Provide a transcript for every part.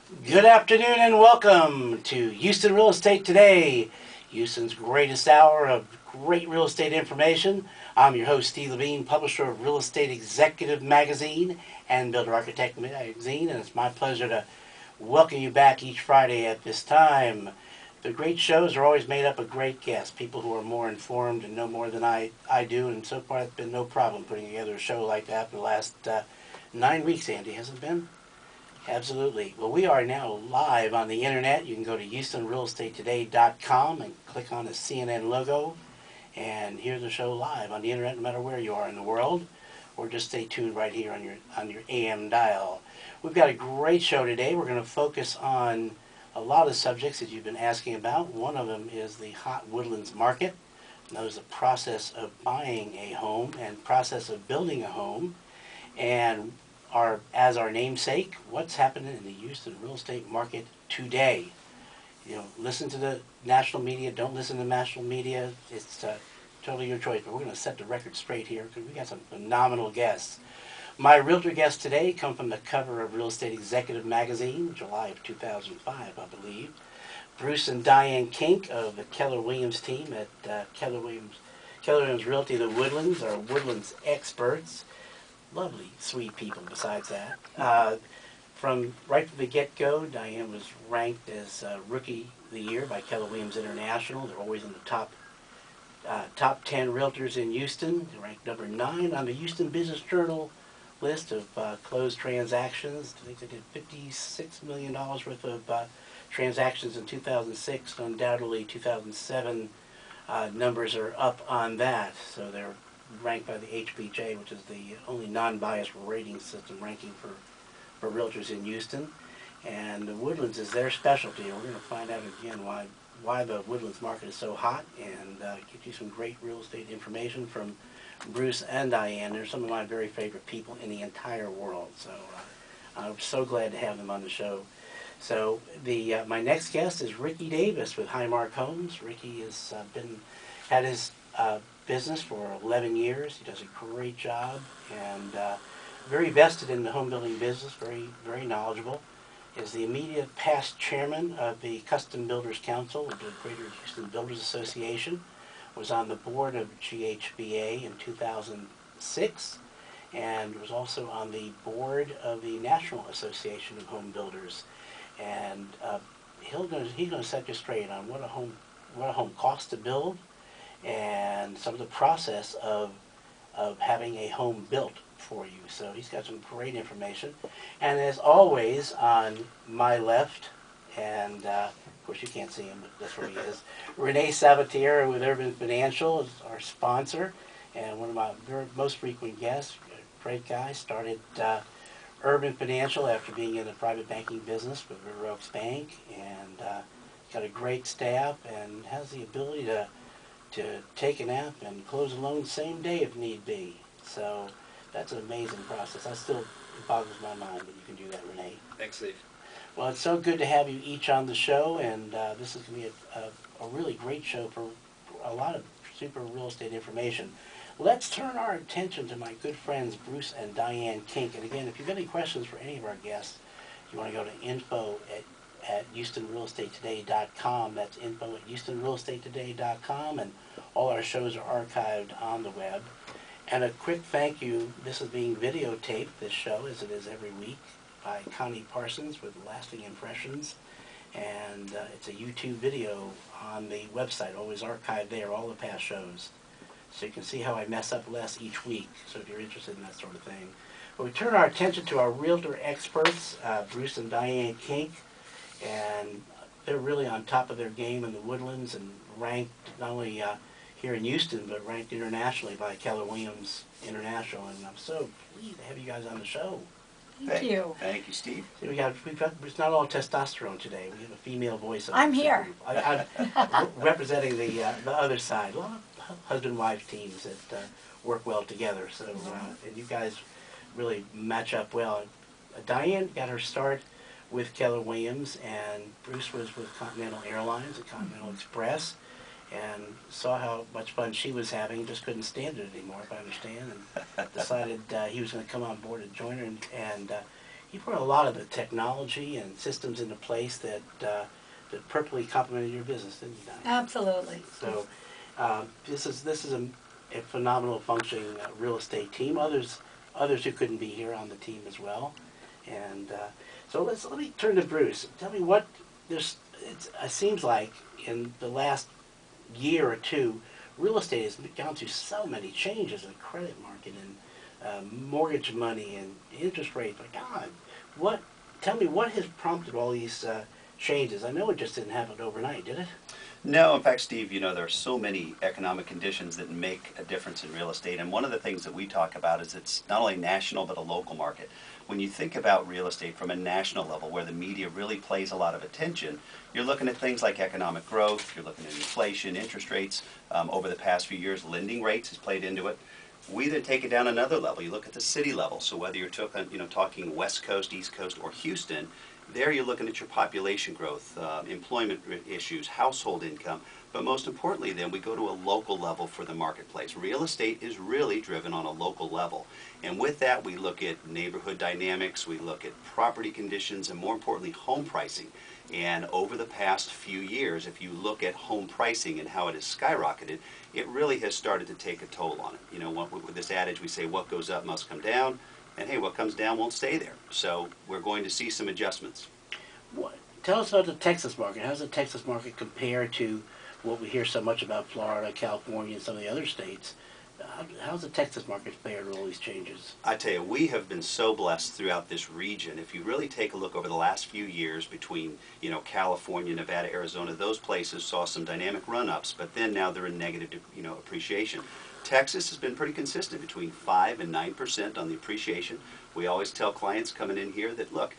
Good afternoon and welcome to Houston Real Estate Today, Houston's greatest hour of great real estate information. I'm your host, Steve Levine, publisher of Real Estate Executive Magazine and Builder Architect Magazine, and it's my pleasure to welcome you back each Friday at this time. The great shows are always made up of great guests, people who are more informed and know more than I do, and so far it's been no problem putting together a show like that for the last 9 weeks, Andy, hasn't it been? Absolutely. Well, we are now live on the internet. You can go to HoustonRealEstateToday.com and click on the CNN logo and hear the show live on the internet no matter where you are in the world, or just stay tuned right here on your AM dial. We've got a great show today. We're going to focus on a lot of subjects that you've been asking about. One of them is the hot Woodlands market. That is the process of buying a home and process of building a home. And as our namesake, what's happening in the Houston real estate market today? You know, listen to the national media, don't listen to the national media. It's totally your choice, but we're going to set the record straight here because we got some phenomenal guests. My realtor guests today come from the cover of Real Estate Executive Magazine, July of 2005, I believe. Bruce and Diane Kink of the Keller Williams team at Keller Williams Realty, the Woodlands, are Woodlands experts. Lovely, sweet people besides that. Right from the get-go, Diane was ranked as Rookie of the Year by Keller Williams International. They're always in the top 10 realtors in Houston. They're ranked number 9 on the Houston Business Journal list of closed transactions. I think they did $56 million worth of transactions in 2006. Undoubtedly, 2007 numbers are up on that. So they're ranked by the HBJ, which is the only non-biased rating system ranking for realtors in Houston. And the Woodlands is their specialty. We're going to find out again why the Woodlands market is so hot and get you some great real estate information from Bruce and Diane. They're some of my very favorite people in the entire world. So I'm so glad to have them on the show. So my next guest is Ricky Davis with Highmark Homes. Ricky has had his business for 11 years. He does a great job and very vested in the home building business, very knowledgeable. Is the immediate past chairman of the Custom Builders Council of the Greater Houston Builders Association, was on the board of GHBA in 2006, and was also on the board of the National Association of Home Builders. And he's going to set you straight on what a home costs to build, and some of the process of having a home built for you. So he's got some great information. And as always, on my left, and of course you can't see him, but that's where he is, Renee Sabatier with Urban Financial is our sponsor, and one of my most frequent guests. Great guy, started Urban Financial after being in the private banking business with River Oaks Bank, and got a great staff and has the ability to take a nap and close a loan same day if need be. So that's an amazing process. It boggles my mind that you can do that, Renee. Thanks, Steve. Well, it's so good to have you each on the show, and this is going to be a really great show for a lot of super real estate information. Let's turn our attention to my good friends Bruce and Diane Kink. And again, if you've got any questions for any of our guests, you want to go to info at HoustonRealEstateToday.com. That's info at HoustonRealEstateToday.com, and all our shows are archived on the web. And a quick thank you. This is being videotaped, this show, as it is every week, by Connie Parsons with Lasting Impressions. And it's a YouTube video on the website, always archived there, all the past shows. So you can see how I mess up less each week, so if you're interested in that sort of thing. But we turn our attention to our realtor experts, Bruce and Diane Kink, and they're really on top of their game in the Woodlands and ranked not only here in Houston, but ranked internationally by Keller Williams International. And I'm so pleased to have you guys on the show. Thank you. Thank you, Steve. See, it's not all testosterone today. We have a female voice. I'm here. I'm representing the other side. A lot of husband-wife teams that work well together. So, and you guys really match up well. Diane got her start with Keller Williams, and Bruce was with Continental Airlines and Continental Express, and saw how much fun she was having, just couldn't stand it anymore, if I understand, and decided he was going to come on board and join her, and you put a lot of the technology and systems into place that that perfectly complemented your business, didn't you, Diane? Absolutely. So this is a phenomenal functioning real estate team. Others who couldn't be here on the team as well. And so let me turn to Bruce. Tell me what this. It seems like in the last year or two, real estate has gone through so many changes in the credit market and mortgage money and interest rates. My God, what? Tell me what has prompted all these changes. I know it just didn't happen overnight, did it? No, in fact, Steve, there are so many economic conditions that make a difference in real estate. And one of the things that we talk about is it's not only national but a local market. When you think about real estate from a national level where the media really plays a lot of attention, you're looking at things like economic growth, you're looking at inflation, interest rates. Over the past few years, lending rates has played into it. We then take it down another level. You look at the city level. So whether you're talking West Coast, East Coast, or Houston, there you're looking at your population growth, employment issues, household income, but most importantly then we go to a local level for the marketplace. Real estate is really driven on a local level, and with that we look at neighborhood dynamics, we look at property conditions, and more importantly home pricing. And over the past few years, if you look at home pricing and how it has skyrocketed, it really has started to take a toll on it. With this adage we say what goes up must come down. And hey, what comes down won't stay there. So we're going to see some adjustments. Tell us about the Texas market. How does the Texas market compare to what we hear so much about Florida, California, and some of the other states? How's the Texas market fared with all these changes? I tell you, we have been so blessed throughout this region. If you really take a look over the last few years between, California, Nevada, Arizona, those places saw some dynamic run-ups, but then now they're in negative, appreciation. Texas has been pretty consistent between 5 and 9% on the appreciation. We always tell clients coming in here that, look,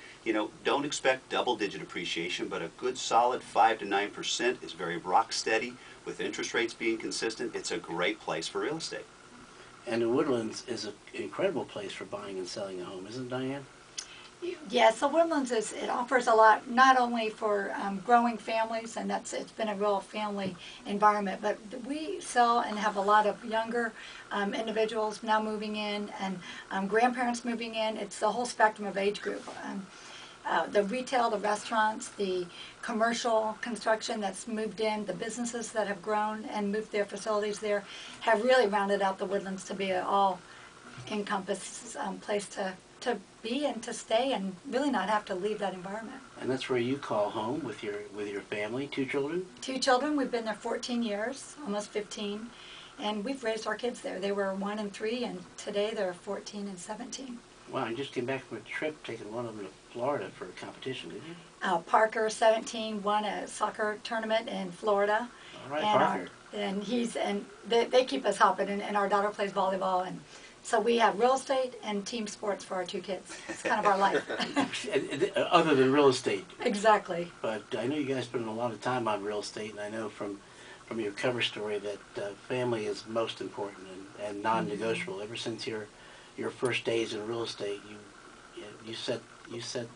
don't expect double-digit appreciation, but a good solid 5 to 9% is very rock steady. With interest rates being consistent, it's a great place for real estate. And the Woodlands is an incredible place for buying and selling a home, isn't it, Diane? Yes, so Woodlands it offers a lot, not only for growing families, and it's been a real family environment, but we sell and have a lot of younger individuals now moving in, and grandparents moving in. It's the whole spectrum of age group. The retail, the restaurants, the commercial construction that's moved in, the businesses that have grown and moved their facilities there have really rounded out the Woodlands to be an all-encompassed place to be and to stay and really not have to leave that environment. And that's where you call home with your family, 2 children? 2 children. We've been there 14 years, almost 15, and we've raised our kids there. They were 1 and 3, and today they're 14 and 17. Wow, you just came back from a trip taking one of them to Florida for a competition, didn't you? Parker, 17, won a soccer tournament in Florida. All right, and Parker. they keep us hopping, and our daughter plays volleyball, and so we have real estate and team sports for our 2 kids. It's kind of our life. Other than real estate. Exactly. But I know you guys spend a lot of time on real estate, and I know from your cover story that family is most important and non-negotiable. Ever since your first days in real estate, you set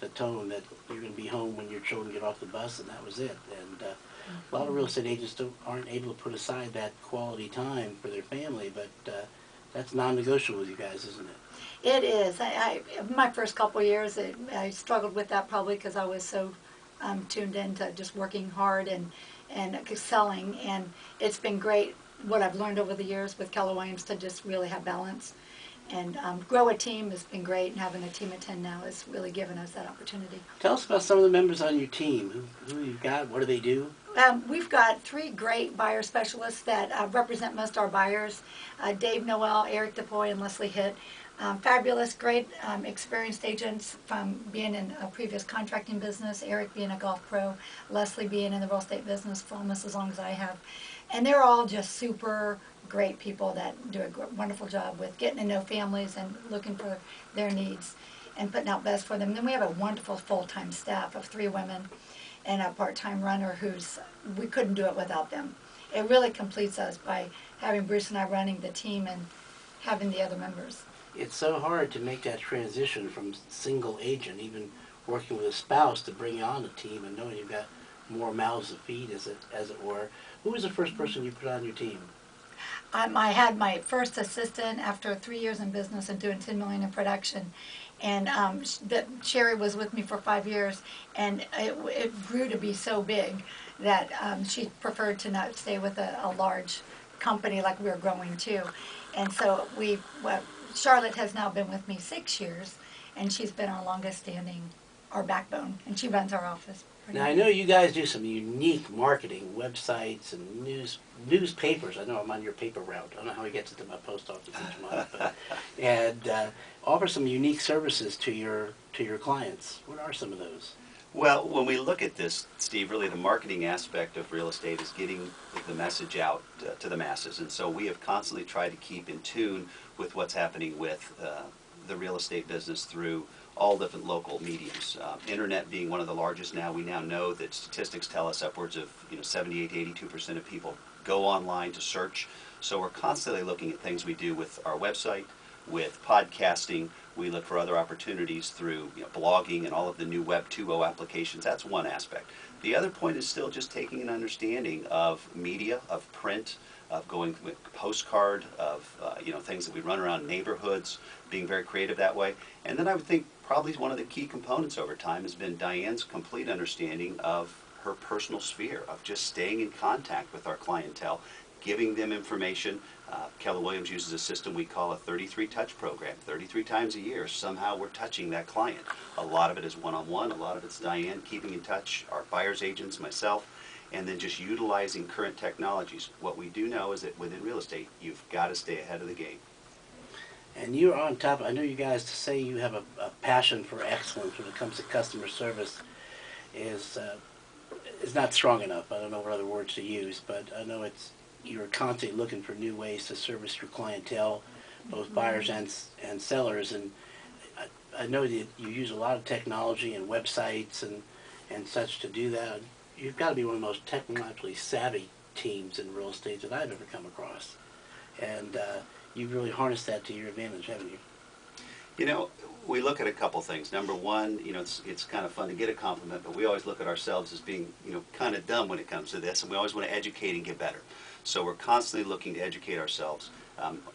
the tone that you're going to be home when your children get off the bus, and that was it. And a lot of real estate agents aren't able to put aside that quality time for their family, but that's non-negotiable with you guys, isn't it? It is. My first couple of years, I struggled with that probably because I was so tuned into just working hard and excelling. And it's been great what I've learned over the years with Keller Williams to just really have balance. And grow a team has been great, and having a team of 10 now has really given us that opportunity. Tell us about some of the members on your team. Who you've got, what do they do? We've got 3 great buyer specialists that represent most of our buyers. Dave Noel, Eric DePoy, and Leslie Hitt. Fabulous, great experienced agents from being in a previous contracting business, Eric being a golf pro, Leslie being in the real estate business for almost as long as I have. And they're all just super great people that do a wonderful job with getting to know families and looking for their needs and putting out best for them. Then we have a wonderful full-time staff of 3 women and a part-time runner we couldn't do it without them. It really completes us by having Bruce and I running the team and having the other members. It's so hard to make that transition from single agent, even working with a spouse, to bring you on a team and knowing you've got more mouths to feed, as it were. Who was the first person you put on your team? I had my first assistant after 3 years in business and doing $10 million in production, And Sherry was with me for 5 years, and it grew to be so big that she preferred to not stay with a large company like we were growing too. And so Charlotte has now been with me 6 years, and she's been our longest standing, our backbone, and she runs our office. Now I know you guys do some unique marketing, websites and newspapers. I know I'm on your paper route. I don't know how he gets it to my post office each month, but, and offer some unique services to your clients. What are some of those? Well, when we look at this, Steve, really the marketing aspect of real estate is getting the message out to the masses. And so we have constantly tried to keep in tune with what's happening with the real estate business through all different local mediums. Internet being one of the largest now, we now know that statistics tell us upwards of 78 to 82% of people go online to search. So we're constantly looking at things we do with our website, with podcasting. We look for other opportunities through blogging and all of the new Web 2.0 applications. That's one aspect. The other point is still just taking an understanding of media, of print, of going with postcard, of things that we run around neighborhoods, being very creative that way. And then I would think probably one of the key components over time has been Diane's complete understanding of her personal sphere, of just staying in contact with our clientele, giving them information. Keller Williams uses a system we call a 33 touch program. 33 times a year, somehow we're touching that client. A lot of it is one-on-one, a lot of it's Diane keeping in touch, our buyer's agents, myself, and then just utilizing current technologies. What we do know is that within real estate, you've got to stay ahead of the game. And you're on top. I know you guys say you have a passion for excellence when it comes to customer service is not strong enough. I don't know what other words to use, but I know you're constantly looking for new ways to service your clientele, both buyers and sellers. And I know that you use a lot of technology and websites and such to do that. You've got to be one of the most technologically savvy teams in real estate that I've ever come across. And you've really harnessed that to your advantage, haven't you? We look at a couple things. Number one, it's kind of fun to get a compliment, but we always look at ourselves as being, kind of dumb when it comes to this, and we always want to educate and get better. So we're constantly looking to educate ourselves.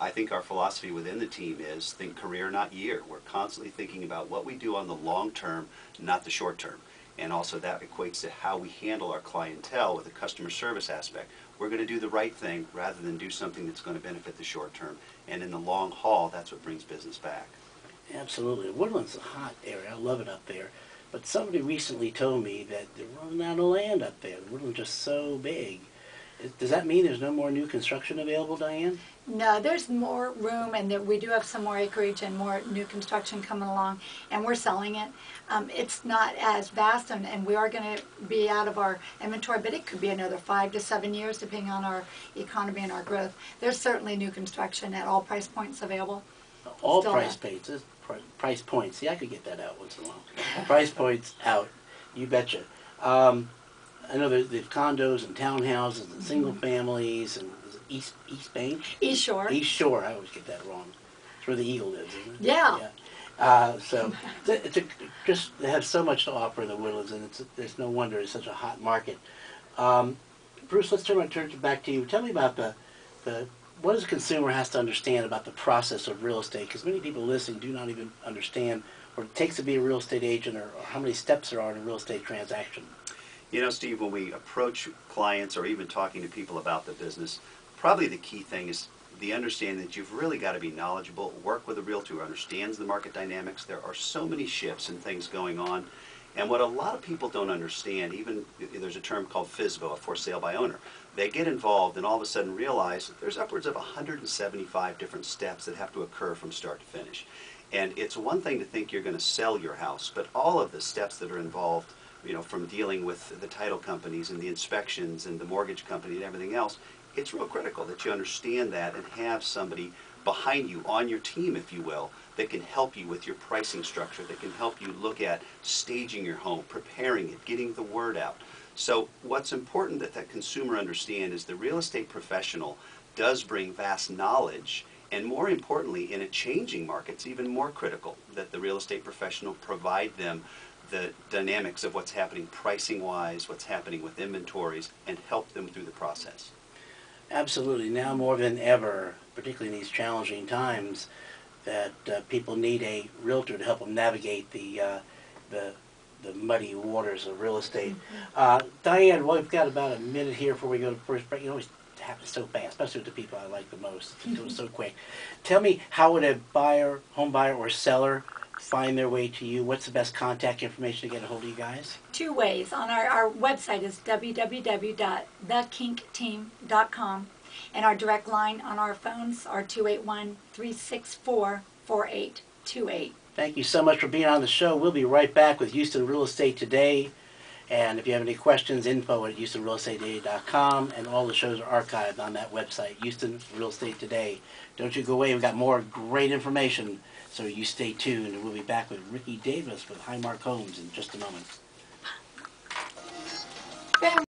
I think our philosophy within the team is think career, not year. We're constantly thinking about what we do on the long term, not the short term. And also that equates to how we handle our clientele with a customer service aspect. We're going to do the right thing rather than do something that's going to benefit the short term. And in the long haul, that's what brings business back. Absolutely. Woodland's a hot area. I love it up there. But somebody recently told me that they're running out of land up there. Woodland's just so big. Does that mean there's no more new construction available, Diane? No, there's more room, and we do have some more acreage and more new construction coming along, and we're selling it. It's not as vast, and we are going to be out of our inventory, but it could be another 5 to 7 years, depending on our economy and our growth. There's certainly new construction at all price points available. All price points. Price points. See, I could get that out once in a while. Price points out. You betcha. I know there's condos and townhouses and single families and East Bank? East Shore. East Shore. I always get that wrong. It's where the eagle lives, isn't it? Yeah. So just they have so much to offer in the Woodlands, and there's no wonder it's such a hot market. Bruce, let's turn back to you. Tell me about what does a consumer has to understand about the process of real estate? Because many people listening do not even understand what it takes to be a real estate agent, or how many steps there are in a real estate transaction. Steve, when we approach clients or even talking to people about the business, probably the key thing is the understanding that you've really got to be knowledgeable, work with a realtor who understands the market dynamics. There are so many shifts and things going on. And what a lot of people don't understand, even there's a term called FSBO, a for sale by owner. They get involved and all of a sudden realize that there's upwards of 175 different steps that have to occur from start to finish. And it's one thing to think you're going to sell your house, but all of the steps that are involved, from dealing with the title companies and the inspections and the mortgage company and everything else, it's real critical that you understand that and have somebody behind you on your team, if you will, that can help you with your pricing structure, that can help you look at staging your home, preparing it, getting the word out. So what's important that consumer understand is the real estate professional does bring vast knowledge, and more importantly, in a changing market, it's even more critical that the real estate professional provide them the dynamics of what's happening pricing-wise, what's happening with inventories, and help them through the process. Absolutely. Now more than ever, particularly in these challenging times, that people need a realtor to help them navigate the muddy waters of real estate. Diane, well, we've got about a minute here before we go to first break. You know, it happens so fast, especially with the people I like the most. It goes so quick. Tell me, how would a buyer, home buyer, or seller find their way to you? What's the best contact information to get a hold of you guys? 2 ways. On our website is www.thekinkteam.com, and our direct line on our phones are 281-364-4828. Thank you so much for being on the show. We'll be right back with Houston Real Estate Today. And if you have any questions, info at HoustonRealEstateToday.com, and all the shows are archived on that website, Houston Real Estate Today. Don't you go away. We've got more great information, so you stay tuned. And we'll be back with Ricky Davis with Highmark Homes in just a moment.